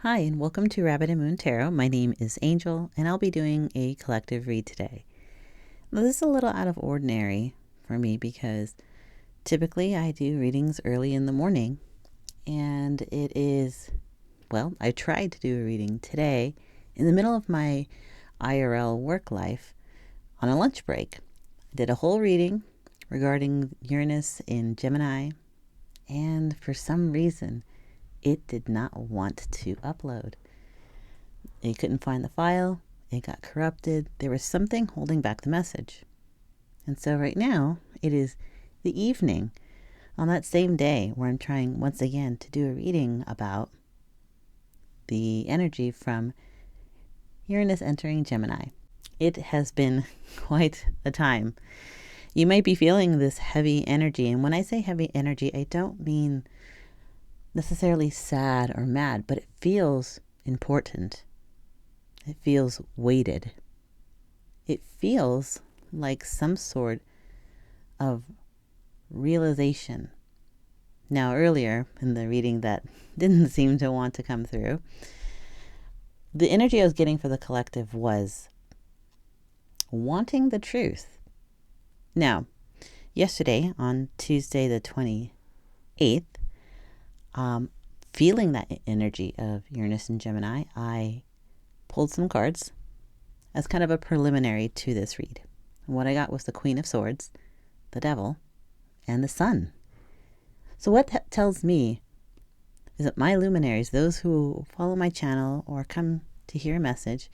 Hi, and welcome to Rabbit and Moon Tarot. My name is Angel, and I'll be doing a collective read today. Now, this is a little out of ordinary for me because typically I do readings early in the morning, and I tried to do a reading today in the middle of my IRL work life on a lunch break. I did a whole reading regarding Uranus in Gemini, and for some reason, it did not want to upload. It couldn't find the file. It got corrupted. There was something holding back the message. And so right now, it is the evening on that same day where I'm trying once again to do a reading about the energy from Uranus entering Gemini. It has been quite a time. You might be feeling this heavy energy. And when I say heavy energy, I don't mean necessarily sad or mad, but it feels important. It feels weighted. It feels like some sort of realization. Now, earlier in the reading that didn't seem to want to come through, the energy I was getting for the collective was wanting the truth. Now, yesterday, on Tuesday the 28th, feeling that energy of Uranus and Gemini, I pulled some cards as kind of a preliminary to this read. And what I got was the Queen of Swords, the Devil, and the Sun. So what that tells me is that my luminaries, those who follow my channel or come to hear a message,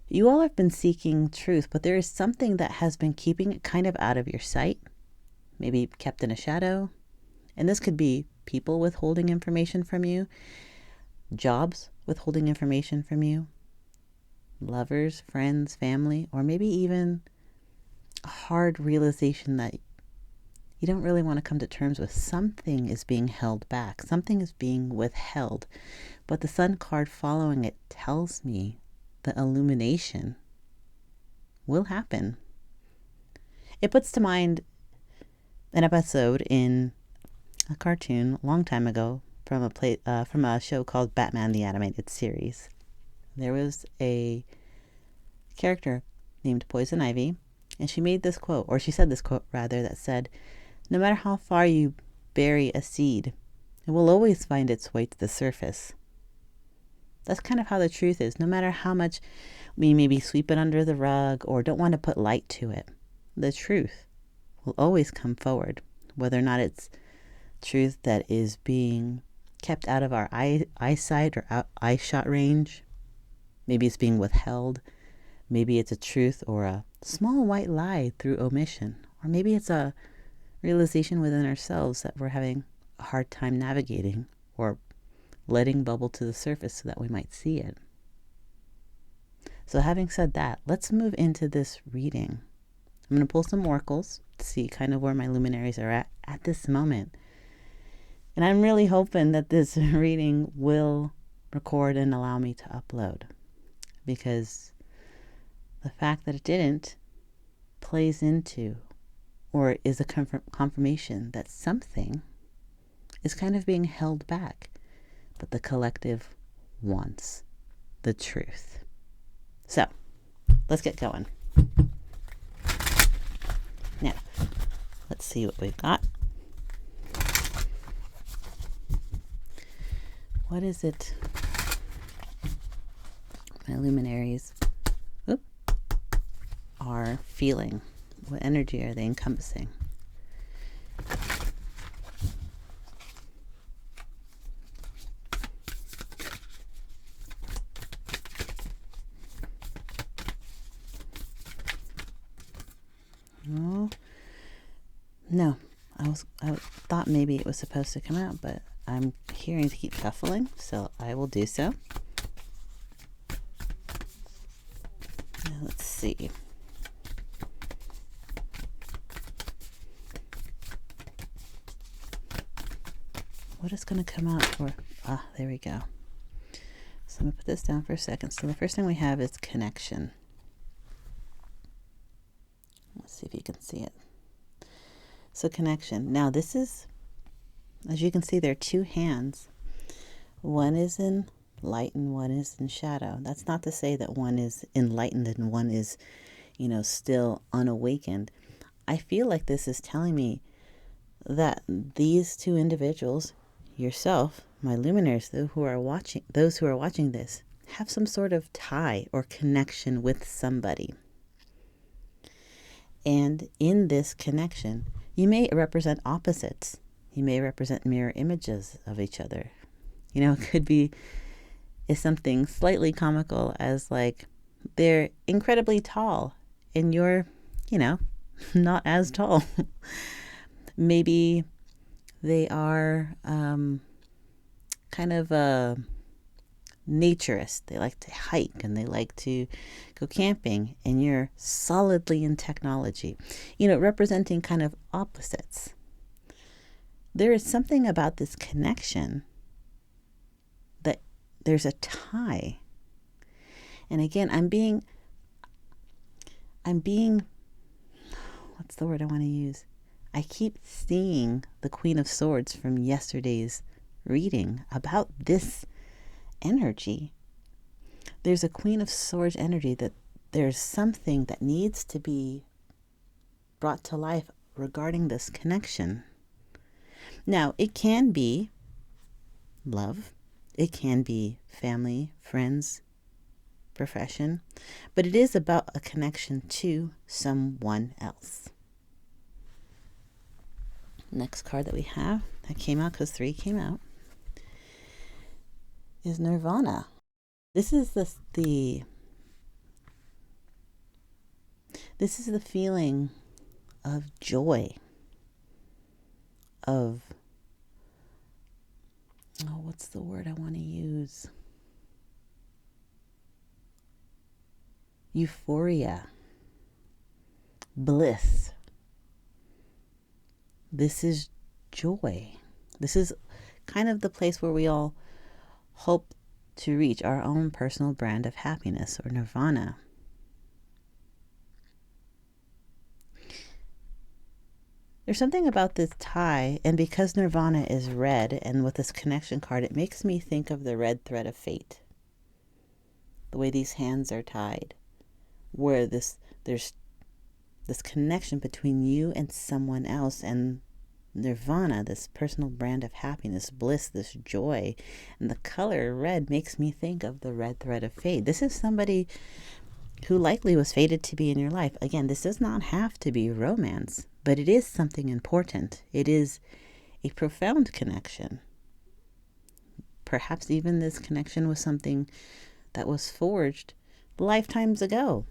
you all have been seeking truth, but there is something that has been keeping it kind of out of your sight, maybe kept in a shadow. And this could be people withholding information from you, jobs withholding information from you, lovers, friends, family, or maybe even a hard realization that you don't really want to come to terms with. Something is being held back. Something is being withheld. But the Sun card following it tells me the illumination will happen. It puts to mind an episode in a cartoon a long time ago from a show called Batman the Animated Series. There was a character named Poison Ivy, and she made this quote, or she said this quote rather, that said, "No matter how far you bury a seed, it will always find its way to the surface." That's kind of how the truth is. No matter how much we maybe sweep it under the rug or don't want to put light to it, the truth will always come forward, whether or not it's truth that is being kept out of our eyesight or eye shot range. Maybe it's being withheld. Maybe it's a truth or a small white lie through omission. Or maybe it's a realization within ourselves that we're having a hard time navigating or letting bubble to the surface so that we might see it. So having said that, let's move into this reading. I'm going to pull some oracles to see kind of where my luminaries are at this moment. And I'm really hoping that this reading will record and allow me to upload, because the fact that it didn't plays into or is a confirmation that something is kind of being held back, but the collective wants the truth. So let's get going. Now, let's see what we've got. What is it my luminaries are feeling? What energy are they encompassing? Oh, no, I thought maybe it was supposed to come out, but I'm hearing to keep shuffling, so I will do so. Now, let's see. What is going to come out for? There we go. So I'm going to put this down for a second. So the first thing we have is connection. Let's see if you can see it. So connection. Now this is, as you can see, there are two hands. One is in light and one is in shadow. That's not to say that one is enlightened and one is, still unawakened. I feel like this is telling me that these two individuals, yourself, my luminaries, those who are watching this, have some sort of tie or connection with somebody. And in this connection, you may represent opposites. You may represent mirror images of each other. It could be something slightly comical as like they're incredibly tall and you're, not as tall. Maybe they are kind of a naturist. They like to hike and they like to go camping, and you're solidly in technology, representing kind of opposites. There is something about this connection that there's a tie. And again, I'm being, what's the word I want to use? I keep seeing the Queen of Swords from yesterday's reading about this energy. There's a Queen of Swords energy that there's something that needs to be brought to life regarding this connection. Now, it can be love. It can be family, friends, profession, but it is about a connection to someone else. Next card that we have that came out, because 3 came out, is Nirvana. This is the feeling of joy, of, what's the word I want to use? Euphoria, bliss. This is joy. This is kind of the place where we all hope to reach our own personal brand of happiness, or nirvana. There's something about this tie, and because nirvana is red, and with this connection card, it makes me think of the red thread of fate. The way these hands are tied, where there's this connection between you and someone else, and nirvana, this personal brand of happiness, bliss, this joy. And the color red makes me think of the red thread of fate. This is somebody who likely was fated to be in your life. Again, this does not have to be romance, but it is something important. It is a profound connection. Perhaps even this connection was something that was forged lifetimes ago.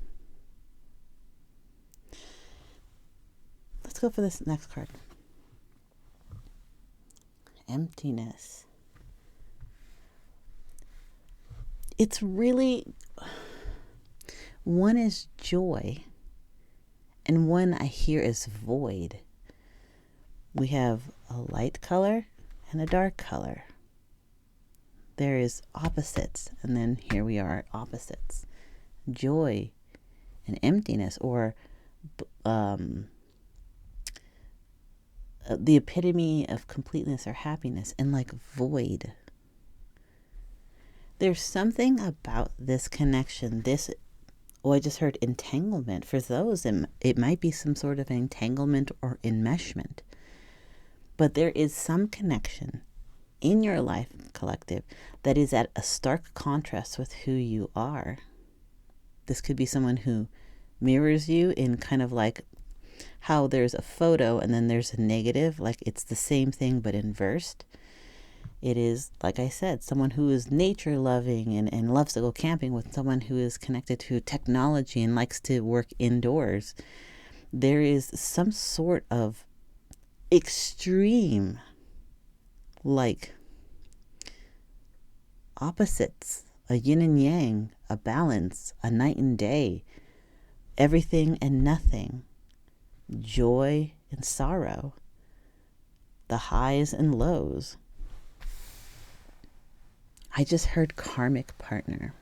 Let's go for this next card. Emptiness. It's really, one is joy and one I hear is void. We have a light color and a dark color. There is opposites, and then here we are at opposites. Joy and emptiness, or the epitome of completeness or happiness, and like void. There's something about this connection, I just heard entanglement. For those, it might be some sort of entanglement or enmeshment. But there is some connection in your life, collective, that is at a stark contrast with who you are. This could be someone who mirrors you in kind of like how there's a photo and then there's a negative, like it's the same thing but inversed. It is, like I said, someone who is nature loving and loves to go camping with someone who is connected to technology and likes to work indoors. There is some sort of extreme, like opposites, a yin and yang, a balance, a night and day, everything and nothing, joy and sorrow, the highs and lows. I just heard karmic partner.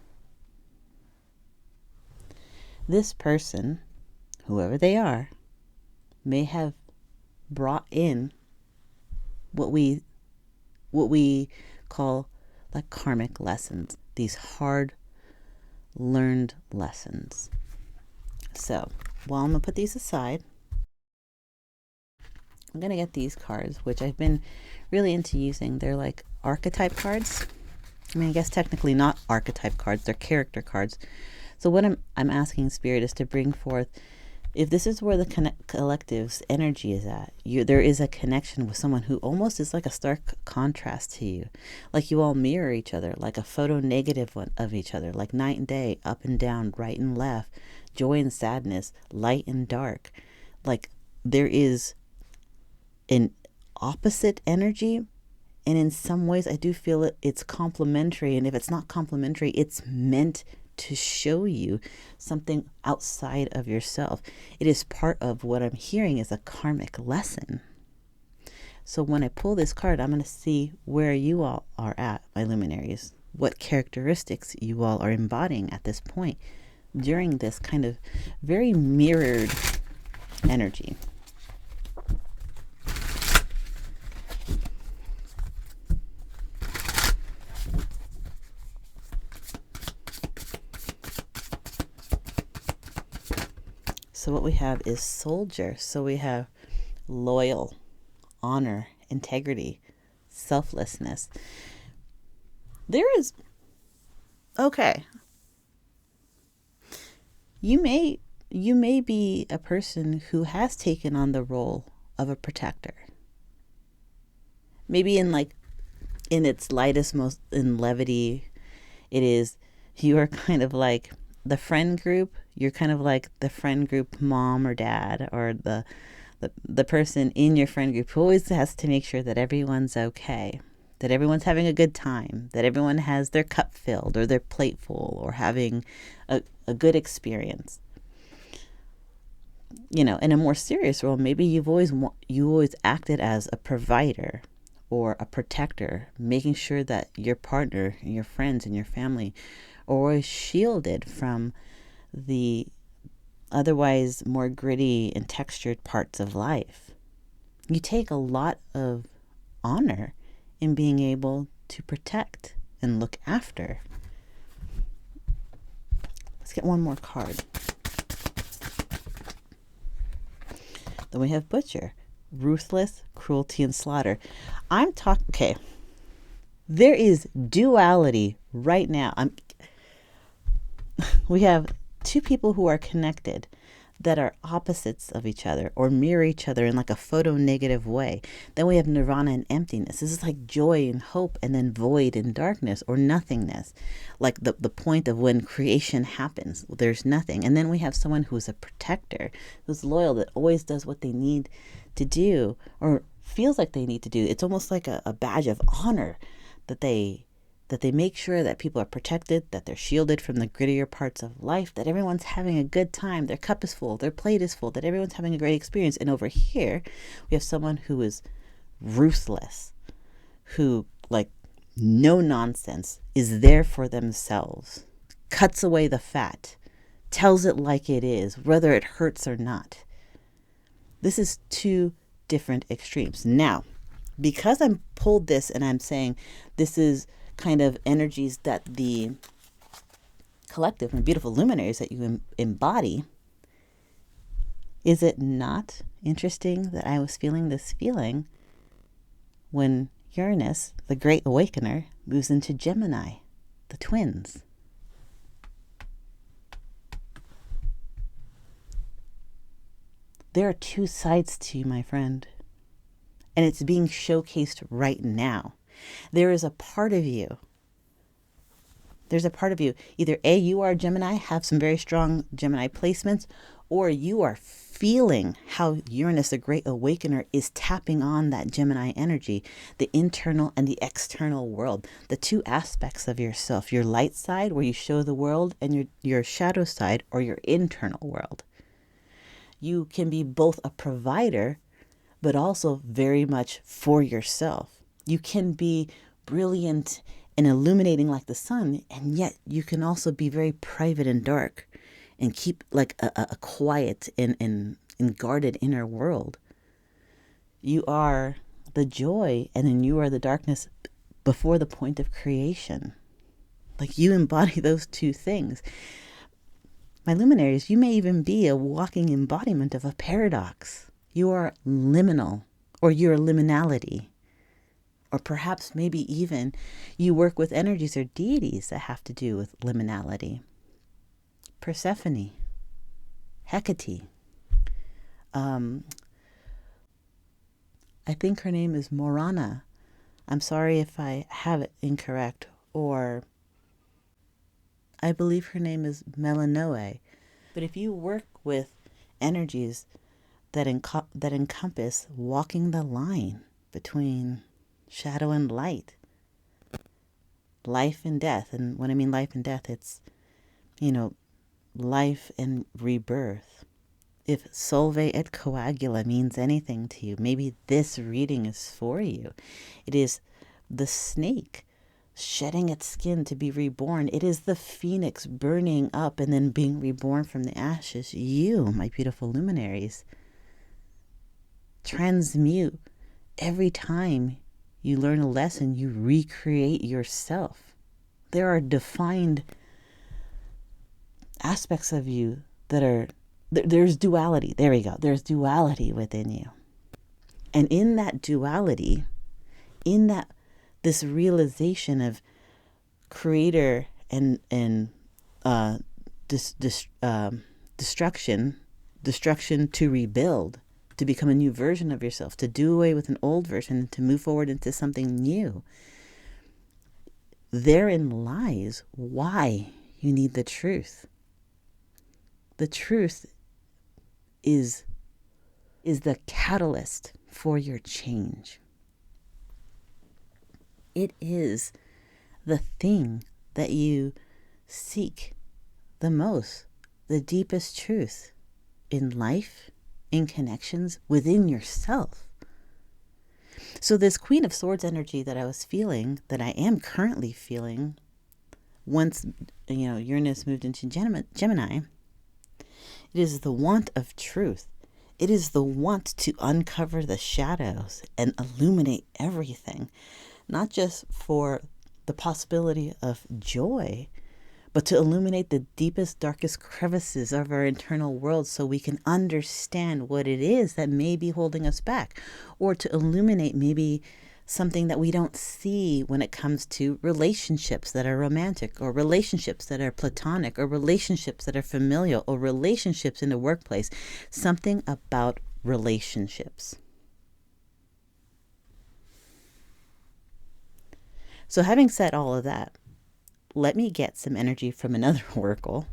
This person, whoever they are, may have brought in what we call like karmic lessons, these hard learned lessons. So while I'm going to put these aside, I'm going to get these cards, which I've been really into using. They're like archetype cards. I mean, I guess technically not archetype cards, they're character cards. So what I'm asking Spirit is to bring forth, if this is where the collective's energy is at, there is a connection with someone who almost is like a stark contrast to you. Like you all mirror each other, like a photo negative one of each other, like night and day, up and down, right and left, joy and sadness, light and dark. Like there is an opposite energy. And in some ways, I do feel it's complementary. And if it's not complementary, it's meant to show you something outside of yourself. It is part of what I'm hearing is a karmic lesson. So when I pull this card, I'm going to see where you all are at, my luminaries, what characteristics you all are embodying at this point during this kind of very mirrored energy. So what we have is soldier. So we have loyal, honor, integrity, selflessness. There is, okay. You may be a person who has taken on the role of a protector. Maybe in its lightest, most in levity, it is, you are kind of like the friend group. You're kind of like the friend group mom or dad, or the person in your friend group who always has to make sure that everyone's okay, that everyone's having a good time, that everyone has their cup filled or their plate full, or having a good experience. You know, in a more serious role, maybe you always acted as a provider or a protector, making sure that your partner, your friends, and your family are always shielded from the otherwise more gritty and textured parts of life. You take a lot of honor in being able to protect and look after. Let's get one more card. Then we have Butcher, ruthless, cruelty, and slaughter. I'm talking, okay, there is duality right now. We have two people who are connected that are opposites of each other or mirror each other in like a photo negative way. Then we have nirvana and emptiness. This is like joy and hope, and then void and darkness or nothingness. Like the point of when creation happens, there's nothing. And then we have someone who's a protector, who's loyal, that always does what they need to do or feels like they need to do. It's almost like a badge of honor that they make sure that people are protected, that they're shielded from the grittier parts of life, that everyone's having a good time, their cup is full, their plate is full, that everyone's having a great experience. And over here, we have someone who is ruthless, who, like, no nonsense, is there for themselves, cuts away the fat, tells it like it is, whether it hurts or not. This is two different extremes. Now, because I'm pulled this and I'm saying this is kind of energies that the collective and beautiful luminaries that you embody, is it not interesting that I was feeling this feeling when Uranus, the great awakener, moves into Gemini, the twins? There are two sides to you, my friend, and it's being showcased right now. There is a part of you. There's a part of you. Either A, you are a Gemini, have some very strong Gemini placements, or you are feeling how Uranus, the great awakener, is tapping on that Gemini energy, the internal and the external world, the two aspects of yourself, your light side where you show the world, and your shadow side or your internal world. You can be both a provider, but also very much for yourself. You can be brilliant and illuminating like the sun, and yet you can also be very private and dark and keep like a quiet and guarded inner world. You are the joy, and then you are the darkness before the point of creation. Like, you embody those two things. My luminaries, you may even be a walking embodiment of a paradox. You are liminal, or you're liminality. Or perhaps maybe even you work with energies or deities that have to do with liminality. Persephone, Hecate. I think her name is Morana. I'm sorry if I have it incorrect. Or I believe her name is Melanoe. But if you work with energies that encompass walking the line between shadow and light, life and death. And when I mean life and death, it's, life and rebirth. If solve et coagula means anything to you, maybe this reading is for you. It is the snake shedding its skin to be reborn. It is the phoenix burning up and then being reborn from the ashes. You, my beautiful luminaries, transmute every time you learn a lesson. You recreate yourself. There are defined aspects of you that are, there's duality. There we go. There's duality within you. And in that duality, this realization of creator and destruction to rebuild, to become a new version of yourself, to do away with an old version, to move forward into something new. Therein lies why you need the truth. The truth is the catalyst for your change. It is the thing that you seek the most, the deepest truth in life, in connections, within yourself. So this Queen of Swords energy that I was feeling, that I am currently feeling, once Uranus moved into Gemini, it is the want of truth. It is the want to uncover the shadows and illuminate everything, not just for the possibility of joy, but to illuminate the deepest, darkest crevices of our internal world so we can understand what it is that may be holding us back, or to illuminate maybe something that we don't see when it comes to relationships that are romantic, or relationships that are platonic, or relationships that are familial, or relationships in the workplace. Something about relationships. So having said all of that, let me get some energy from another oracle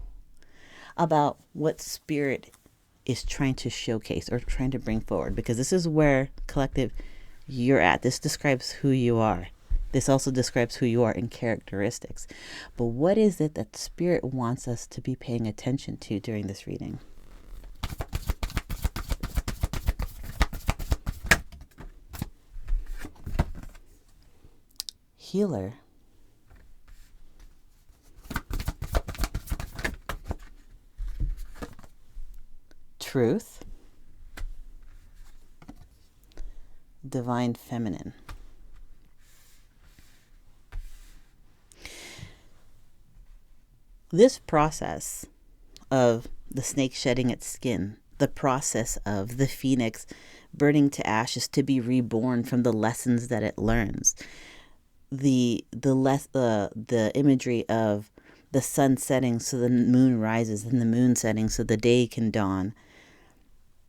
about what Spirit is trying to showcase or trying to bring forward, because this is where, collective, you're at. This describes who you are. This also describes who you are in characteristics. But what is it that Spirit wants us to be paying attention to during this reading? Healer. Truth. Divine Feminine. This process of the snake shedding its skin, the process of the phoenix burning to ashes to be reborn from the lessons that it learns, the imagery of the sun setting so the moon rises, and the moon setting so the day can dawn.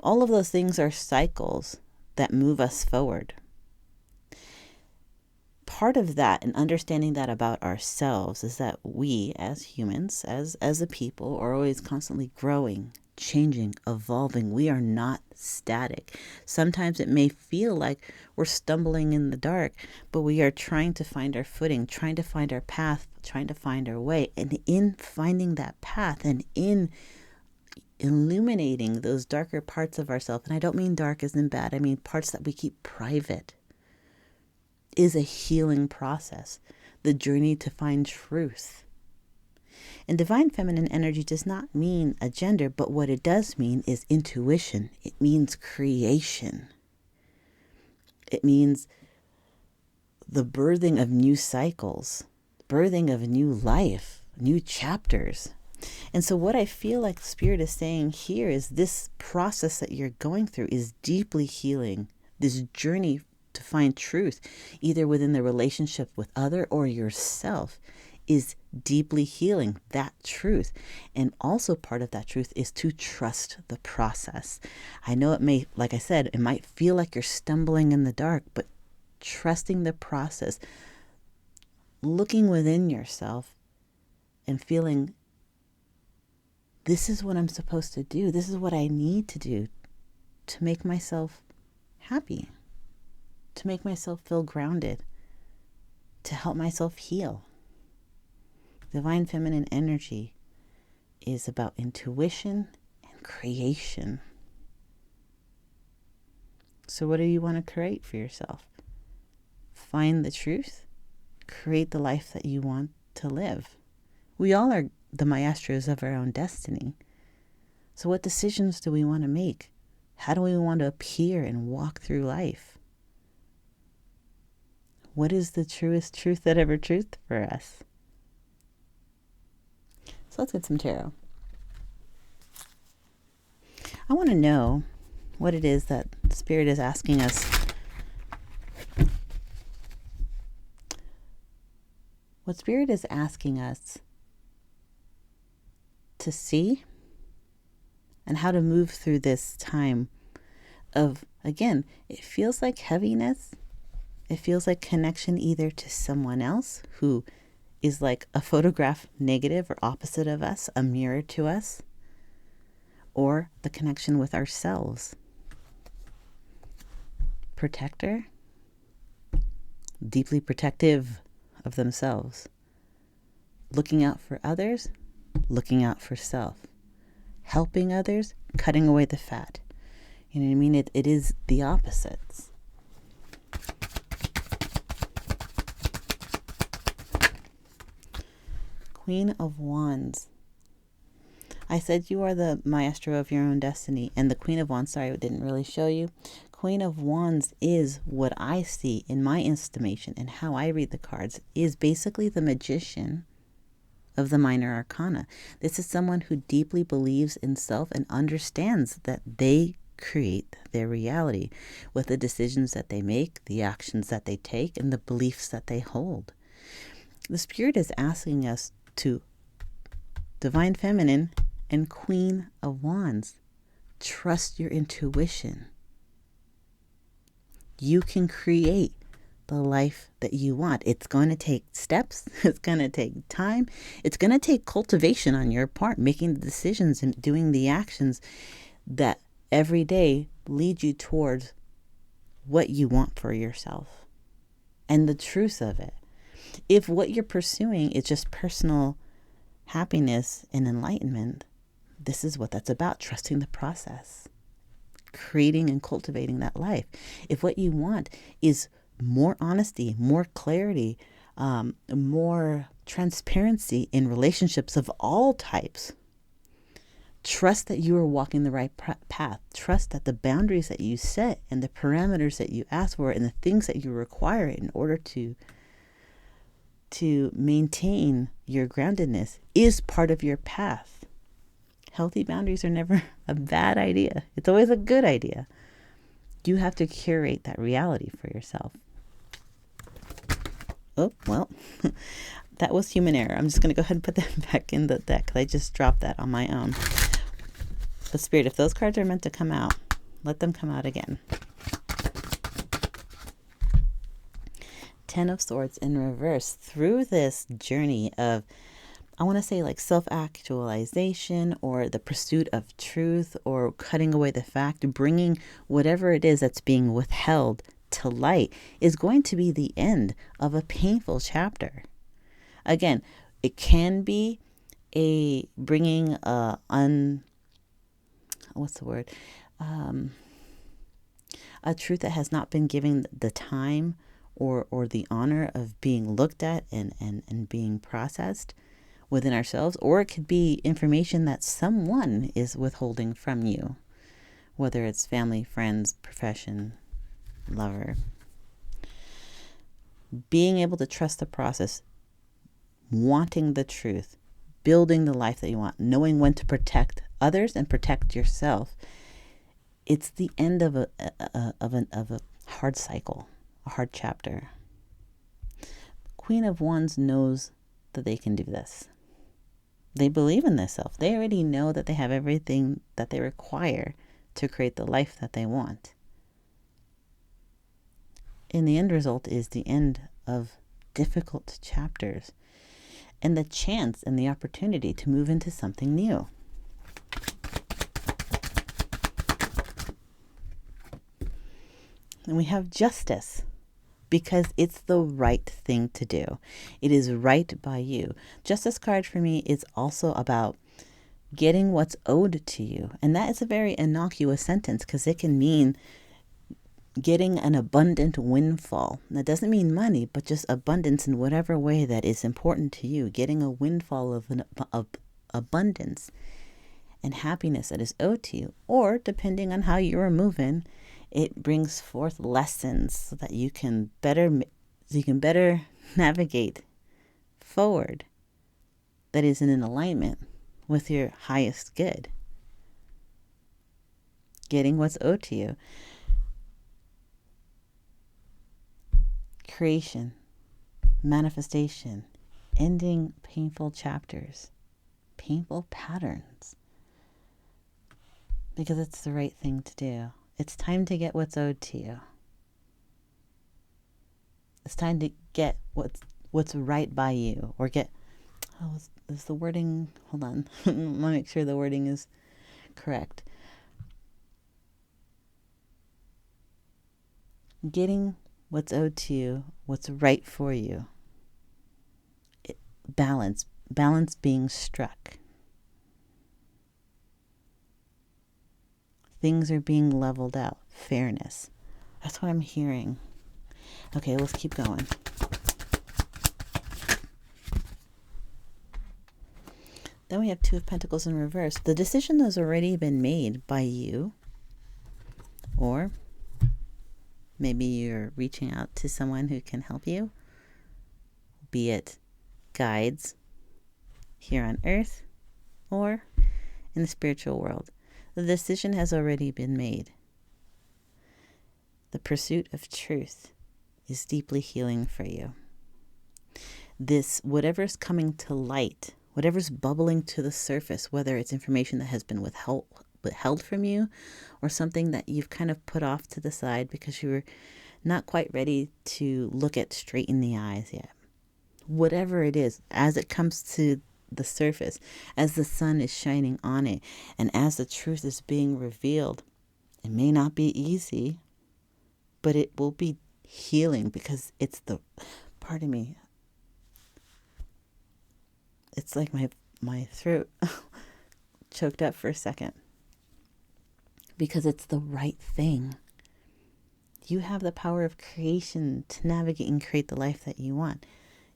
All of those things are cycles that move us forward. Part of that, and understanding that about ourselves, is that we as humans, as a people, are always constantly growing, changing, evolving. We are not static. Sometimes it may feel like we're stumbling in the dark, but we are trying to find our footing, trying to find our path, trying to find our way. And in finding that path and in illuminating those darker parts of ourselves, and I don't mean dark as in bad, I mean parts that we keep private, is a healing process, the journey to find truth. And divine feminine energy does not mean a gender, but what it does mean is intuition. It means creation. It means the birthing of new cycles, birthing of a new life, new chapters. And so what I feel like Spirit is saying here is this process that you're going through is deeply healing. This journey to find truth, either within the relationship with other or yourself, is deeply healing that truth. And also part of that truth is to trust the process. I know it may, like I said, it might feel like you're stumbling in the dark, but trusting the process, looking within yourself and feeling, this is what I'm supposed to do. This is what I need to do to make myself happy, to make myself feel grounded, to help myself heal. Divine Feminine energy is about intuition and creation. So what do you want to create for yourself? Find the truth, create the life that you want to live. We all are the maestros of our own destiny. So what decisions do we want to make? How do we want to appear and walk through life? What is the truest truth that ever truth for us? So let's get some tarot. I want to know what it is that Spirit is asking us. What Spirit is asking us to see and how to move through this time of, again, it feels like heaviness. It feels like connection either to someone else who is like a photograph negative or opposite of us, a mirror to us, or the connection with ourselves. Protector, deeply protective of themselves. Looking out for others, looking out for self. Helping others, cutting away the fat. You know what I mean? It is the opposites. Queen of Wands. I said you are the maestro of your own destiny. And the Queen of Wands, sorry, I didn't really show you. Queen of Wands is what I see in my estimation and how I read the cards is basically the magician of the minor arcana. This is someone who deeply believes in self and understands that they create their reality with the decisions that they make, the actions that they take, and the beliefs that they hold. The Spirit is asking us to Divine Feminine and Queen of Wands. Trust your intuition. You can create the life that you want. It's going to take steps. It's going to take time. It's going to take cultivation on your part, making the decisions and doing the actions that every day lead you towards what you want for yourself and the truth of it. If what you're pursuing is just personal happiness and enlightenment, this is what that's about, trusting the process, creating and cultivating that life. If what you want is more honesty, more clarity, more transparency in relationships of all types, trust that you are walking the right path. Trust that the boundaries that you set and the parameters that you ask for and the things that you require in order to maintain your groundedness is part of your path. Healthy boundaries are never a bad idea. It's always a good idea. You have to curate that reality for yourself. Oh, well, that was human error. I'm just going to go ahead and put that back in the deck. I just dropped that on my own. But Spirit, if those cards are meant to come out, let them come out again. Ten of Swords in reverse. Through this journey of, I want to say like self-actualization or the pursuit of truth or cutting away the fact, bringing whatever it is that's being withheld to light is going to be the end of a painful chapter. Again, it can be a bringing a truth that has not been given the time or the honor of being looked at and being processed within ourselves, or it could be information that someone is withholding from you, whether it's family, friends, profession, lover. being able to trust the process, wanting the truth, building the life that you want, knowing when to protect others and protect yourself. It's the end of a hard cycle, a hard chapter. Queen of Wands knows that they can do this. They believe in themselves. They already know that they have everything that they require to create the life that they want. And the end result is the end of difficult chapters and the chance and the opportunity to move into something new. And we have justice, because it's the right thing to do. It is right by you. Justice card for me is also about getting what's owed to you. And that is a very innocuous sentence, because it can mean getting an abundant windfall. That doesn't mean money, but just abundance in whatever way that is important to you. Getting a windfall of abundance and happiness that is owed to you. Or, depending on how you are moving, it brings forth lessons so that you can better navigate forward, that is in alignment with your highest good. Getting what's owed to you. Creation, manifestation, ending painful chapters, painful patterns, because it's the right thing to do. It's time to get what's owed to you. It's time to get what's right by you, or get, is the wording, hold on, I want to make sure the wording is correct. Getting what's owed to you, what's right for you. Balance being struck. Things are being leveled out. Fairness. That's what I'm hearing. Okay, let's keep going. Then we have Two of Pentacles in reverse. The decision has already been made by you, or maybe you're reaching out to someone who can help you, be it guides here on earth or in the spiritual world. The decision has already been made. The pursuit of truth is deeply healing for you. This, whatever's coming to light, whatever's bubbling to the surface, whether it's information that has been withheld from you, or something that you've kind of put off to the side because you were not quite ready to look at straight in the eyes yet. Whatever it is, as it comes to the surface, as the sun is shining on it, and as the truth is being revealed, it may not be easy, but it will be healing, because it's pardon me, it's like my throat choked up for a second, because it's the right thing. You have the power of creation to navigate and create the life that you want.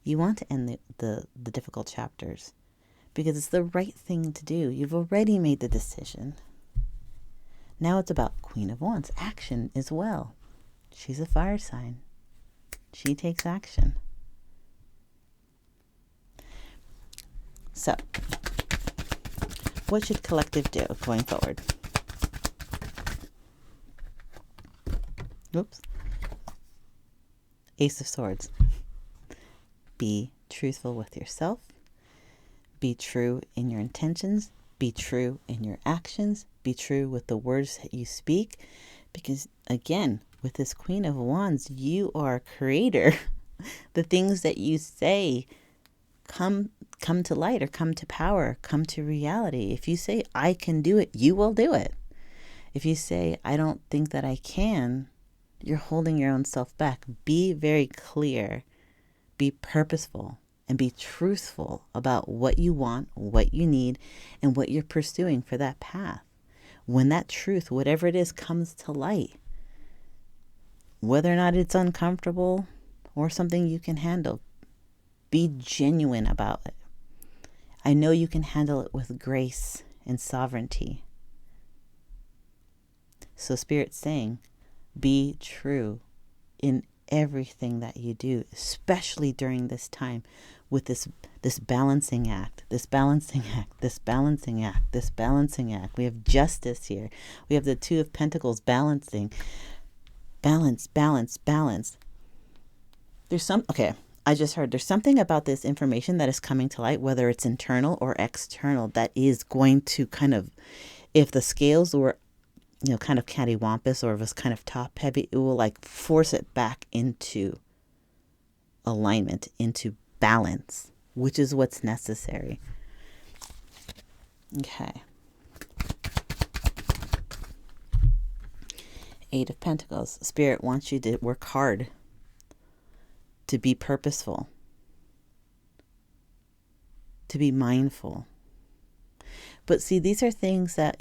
You want to end the difficult chapters, because it's the right thing to do. You've already made the decision. Now it's about Queen of Wands, action as well. She's a fire sign. She takes action. So, what should collective do going forward? Oops. Ace of Swords. Be truthful with yourself. Be true in your intentions. Be true in your actions. Be true with the words that you speak. Because, again, with this Queen of Wands, you are a creator. The things that you say come to light, or come to power, come to reality. If you say, I can do it, you will do it. If you say, I don't think that I can, you're holding your own self back. Be very clear. Be purposeful. And be truthful about what you want, what you need, and what you're pursuing for that path. When that truth, whatever it is, comes to light, whether or not it's uncomfortable or something you can handle, be genuine about it. I know you can handle it with grace and sovereignty. So Spirit's saying, be true in everything that you do, especially during this time with this balancing act, this balancing act, this balancing act, this balancing act. We have justice here. We have the Two of Pentacles balancing. Balance, balance, balance. I just heard there's something about this information that is coming to light, whether it's internal or external, that is going to kind of, if the scales were, kind of cattywampus, or if it's kind of top heavy, it will like force it back into alignment, into balance, which is what's necessary. Okay. Eight of Pentacles. Spirit wants you to work hard, to be purposeful, to be mindful. But see, these are things that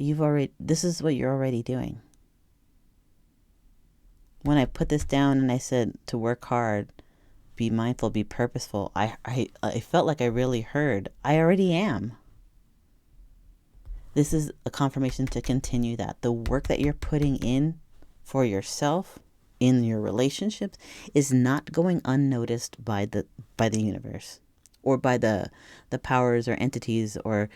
this is what you're already doing. When I put this down and I said to work hard, be mindful, be purposeful, I felt like I really heard, I already am. This is a confirmation to continue that. The work that you're putting in for yourself, in your relationships, is not going unnoticed by the universe, or by the powers or entities or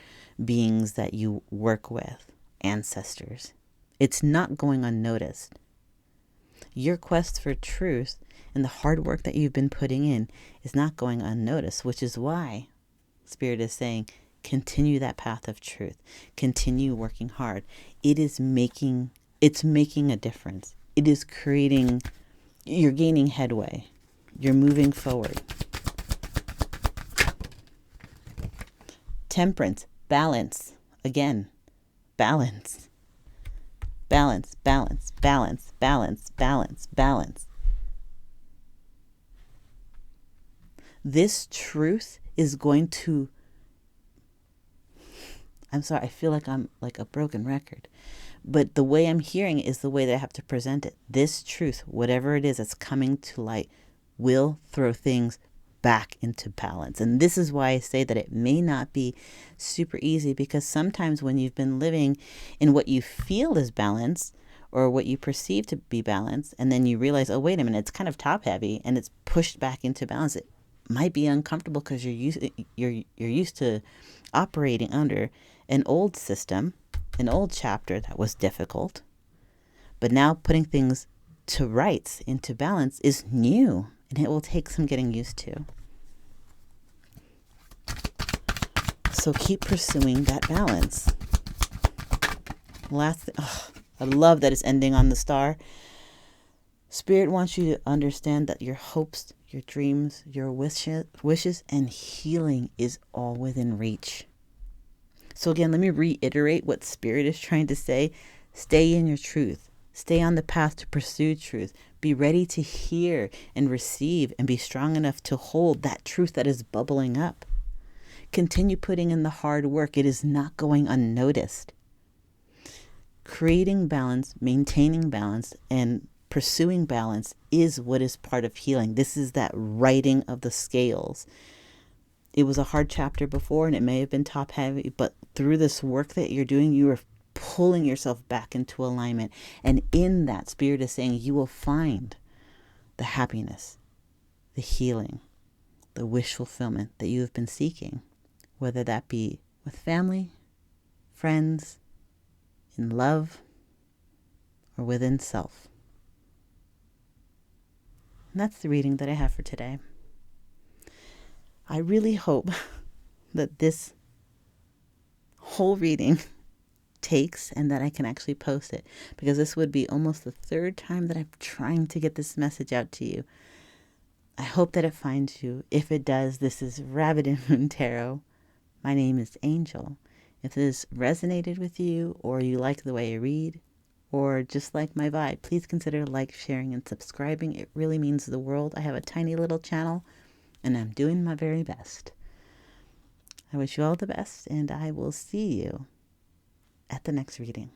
beings that you work with, ancestors. It's not going unnoticed. Your quest for truth and the hard work that you've been putting in is not going unnoticed, which is why Spirit is saying, continue that path of truth. Continue working hard. It's making a difference. It is creating, you're gaining headway. You're moving forward. Temperance, balance. Again, balance. Balance, balance, balance, balance, balance, balance. This truth is going to, I'm sorry, I feel like I'm like a broken record, but the way I'm hearing it is the way that I have to present it. This truth, whatever it is that's coming to light, will throw things back into balance. And this is why I say that it may not be super easy, because sometimes when you've been living in what you feel is balance, or what you perceive to be balance, and then you realize, oh, wait a minute, it's kind of top heavy and it's pushed back into balance, it might be uncomfortable because you're used to operating under an old system, an old chapter that was difficult. But now putting things to rights, into balance, is new, and it will take some getting used to. So keep pursuing that balance. Last thing, I love that it's ending on the star. Spirit wants you to understand that your hopes, your dreams, your wishes, and healing is all within reach. So again, let me reiterate what Spirit is trying to say. Stay in your truth. Stay on the path to pursue truth. Be ready to hear and receive, and be strong enough to hold that truth that is bubbling up. Continue putting in the hard work. It is not going unnoticed. Creating balance, maintaining balance, and pursuing balance is what is part of healing. This is that righting of the scales. It was a hard chapter before, and it may have been top heavy, but through this work that you're doing, you are pulling yourself back into alignment. And in that, Spirit is saying you will find the happiness, the healing, the wish fulfillment that you have been seeking, whether that be with family, friends, in love, or within self. And that's the reading that I have for today. I really hope that this whole reading takes, and that I can actually post it, because this would be almost the third time that I'm trying to get this message out to you. I hope that it finds you. If it does, this is Rabbit and Moon Tarot. My name is Angel. If this resonated with you, or you like the way I read, or just like my vibe, please consider sharing, and subscribing. It really means the world. I have a tiny little channel, and I'm doing my very best. I wish you all the best, and I will see you at the next reading.